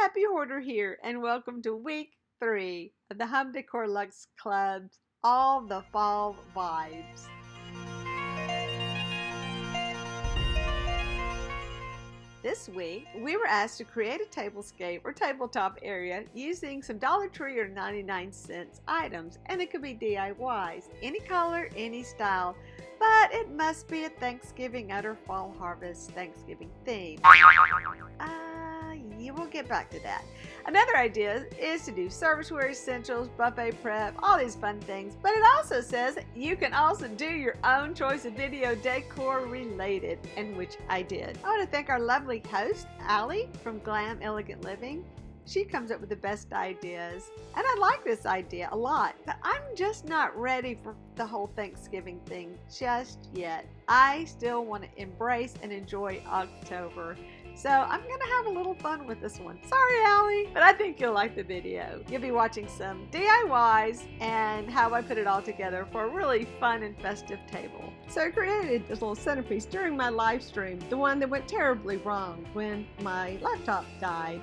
Happy Hoarder here, and welcome to week 3 of the Decor Luxe Club's All the Fall Vibes. This week, we were asked to create a tablescape or tabletop area using some Dollar Tree or 99-cent items, and it could be DIYs, any color, any style, but it must be a Thanksgiving or fall harvest Thanksgiving theme. We'll get back to that. Another idea is to do serviceware essentials, buffet prep, all these fun things, but it also says you can also do your own choice of video decor related, and which I did. I want to thank our lovely host, Allie from Glam Elegant Living. She comes up with the best ideas, and I like this idea a lot, but I'm just not ready for the whole Thanksgiving thing just yet. I still want to embrace and enjoy October. So I'm going to have a little fun with this one. Sorry, Allie, but I think you'll like the video. You'll be watching some DIYs and how I put it all together for a really fun and festive table. So I created this little centerpiece during my live stream, the one that went terribly wrong when my laptop died.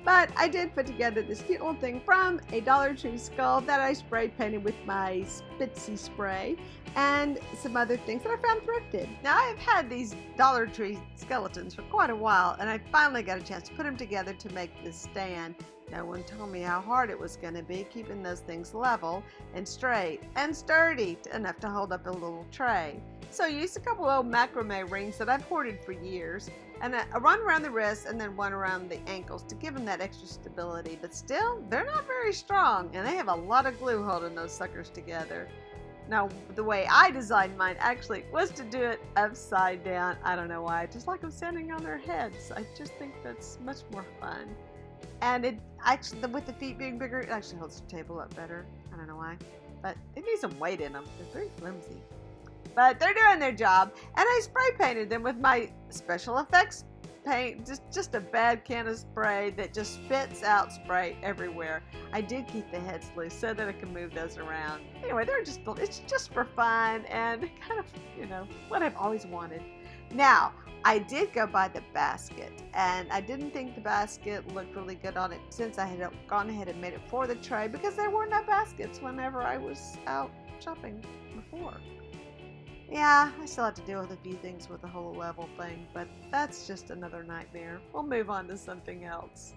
But I did put together this cute little thing from a Dollar Tree skull that I spray painted with my Spitzy spray and some other things that I found thrifted. Now, I've had these Dollar Tree skeletons for quite a while, and I finally got a chance to put them together to make this stand. No one told me how hard it was going to be keeping those things level and straight and sturdy enough to hold up a little tray. So I used a couple old macrame rings that I've hoarded for years, and a run around the wrists and then one around the ankles to give them that extra stability. But still, they're not very strong, and they have a lot of glue holding those suckers together. Now, the way I designed mine actually was to do it upside down. I don't know why. I just like them standing on their heads. I just think that's much more fun. And it actually, with the feet being bigger, it actually holds the table up better. I don't know why, but it needs some weight in them. They're very flimsy. But they're doing their job, and I spray painted them with my special effects paint, just a bad can of spray that just spits out spray everywhere. I did keep the heads loose so that I can move those around. Anyway, it's just for fun and kind of, what I've always wanted. Now, I did go buy the basket, and I didn't think the basket looked really good on it since I had gone ahead and made it for the tray because there were no baskets whenever I was out shopping before. Yeah, I still have to deal with a few things with the whole level thing, but that's just another nightmare. We'll move on to something else.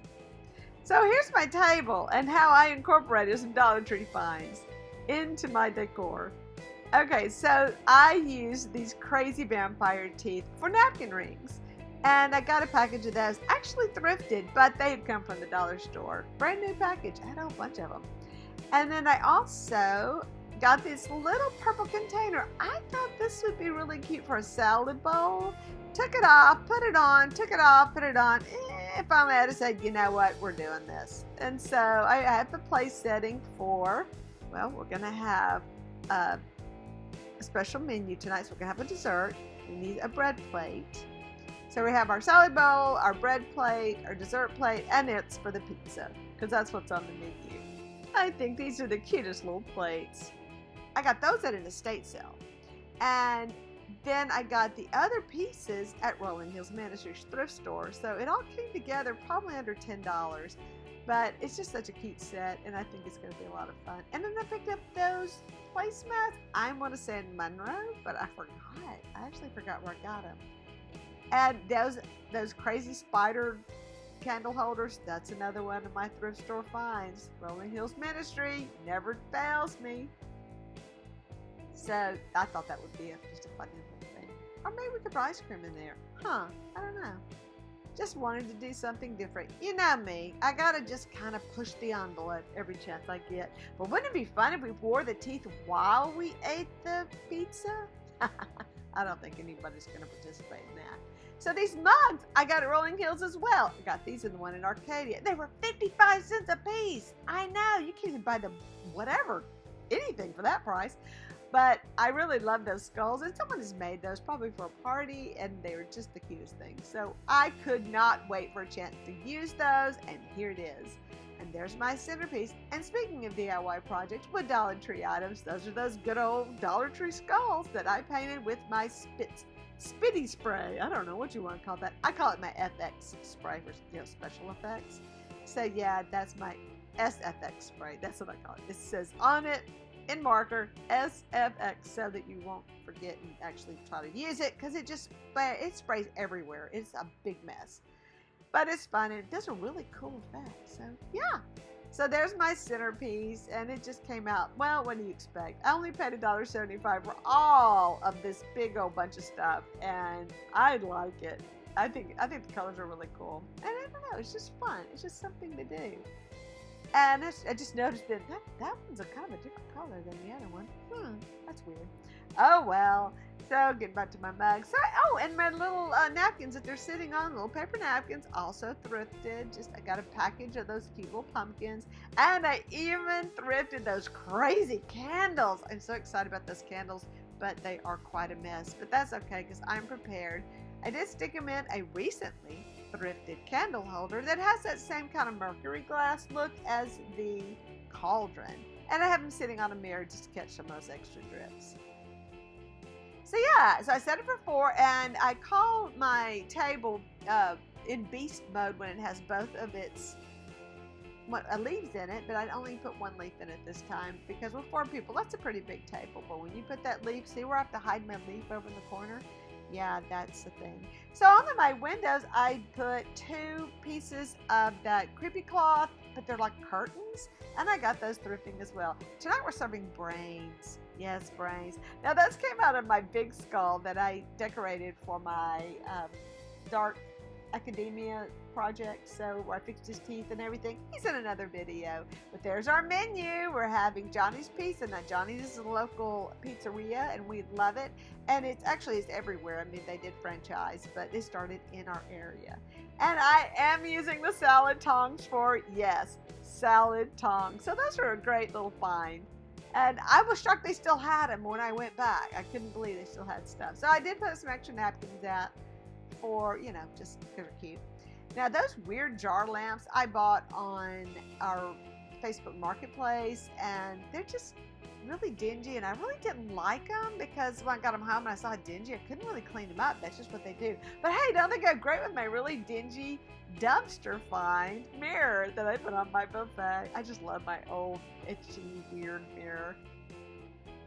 So here's my table and how I incorporated some Dollar Tree finds into my decor. Okay, so I used these crazy vampire teeth for napkin rings. And I got a package of those, actually thrifted, but they had come from the dollar store. Brand new package, I had a whole bunch of them. And then I also got this little purple container. I thought this would be really cute for a salad bowl. Took it off, put it on, took it off, put it on. Finally I decided, you know what, we're doing this. And so I have the place setting for, well, we're going to have a special menu tonight. So we're going to have a dessert. We need a bread plate. So we have our salad bowl, our bread plate, our dessert plate, and it's for the pizza because that's what's on the menu. I think these are the cutest little plates. I got those at an estate sale. And then I got the other pieces at Rolling Hills Ministries thrift store. So it all came together probably under $10. But it's just such a cute set, and I think it's going to be a lot of fun. And then I picked up those placemats. I want to say in Monroe, but I forgot. I actually forgot where I got them. And those crazy spider candle holders, that's another one of my thrift store finds. Rolling Hills Ministry never fails me. So I thought that would be just a fun little thing. Or maybe we could put ice cream in there. I don't know. Just wanted to do something different. You know me, I gotta just kind of push the envelope every chance I get. But wouldn't it be fun if we wore the teeth while we ate the pizza? I don't think anybody's gonna participate in that. So these mugs, I got at Rolling Hills as well. I got these in the one in Arcadia. They were 55 cents a piece. I know, you can't even buy the anything for that price. But I really love those skulls, and someone has made those probably for a party, and they were just the cutest things. So I could not wait for a chance to use those, and here it is. And there's my centerpiece. And speaking of DIY projects with Dollar Tree items, those are those good old Dollar Tree skulls that I painted with my Spitty spray. I don't know what you want to call that. I call it my FX spray for special effects. So yeah, that's my SFX spray. That's what I call it. It says on it in marker SFX so that you won't forget and actually try to use it, because it sprays everywhere. It's a big mess. But it's fun and it does a really cool effect. So yeah. So there's my centerpiece, and it just came out. Well, what do you expect? I only paid $1.75 for all of this big old bunch of stuff, and I like it. I think the colors are really cool, and I don't know, it's just fun. It's just something to do. And I just noticed that one's a kind of a different color than the other one. That's weird. Oh well. So getting back to my mug. So and my little napkins that they're sitting on, little paper napkins, also thrifted. I got a package of those cute little pumpkins, and I even thrifted those crazy candles. I'm so excited about those candles, but they are quite a mess. But that's okay, because I'm prepared. I did stick them in a recently thrifted candle holder that has that same kind of mercury glass look as the cauldron, and I have them sitting on a mirror just to catch some of those extra drips. So yeah, so I set it for 4, and I call my table in beast mode when it has both of its leaves in it, but I only put 1 leaf in it this time, because with 4 people, that's a pretty big table. But when you put that leaf, see where I have to hide my leaf over in the corner? Yeah, that's the thing. So on my windows, I put 2 pieces of that creepy cloth, but they're like curtains, and I got those thrifting as well. Tonight we're serving brains. Yes, brains. Now those came out of my big skull that I decorated for my dark academia project, so where I fixed his teeth and everything. He's in another video. But there's our menu. We're having Johnny's Pizza. Now Johnny's is a local pizzeria, and we love it. And it's everywhere. I mean, they did franchise, but it started in our area. And I am using the salad tongs for, yes, salad tongs. So those are a great little find. And I was shocked they still had them when I went back. I couldn't believe they still had stuff. So I did put some extra napkins out for, just because they're cute. Now those weird jar lamps I bought on our Facebook Marketplace, and they're just really dingy, and I really didn't like them, because when I got them home and I saw how dingy, I couldn't really clean them up. That's just what they do. But hey, don't they go great with my really dingy dumpster find mirror that I put on my buffet? I just love my old itchy weird mirror.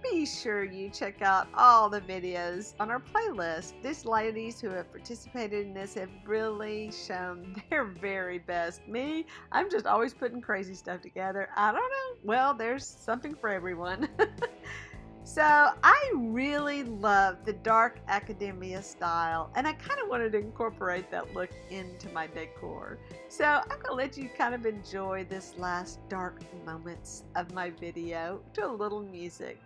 Be sure you check out all the videos on our playlist. These ladies who have participated in this have really shown their very best. Me, I'm just always putting crazy stuff together. I don't know. Well, there's something for everyone. So I really love the dark academia style, and I kind of wanted to incorporate that look into my decor. So I'm going to let you kind of enjoy this last dark moments of my video to a little music.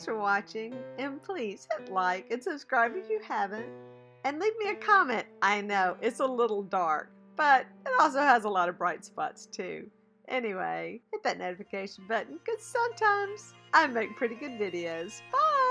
for watching, and please hit like and subscribe if you haven't, and leave me a comment. I know, it's a little dark, but it also has a lot of bright spots too. Anyway, hit that notification button because sometimes I make pretty good videos. Bye!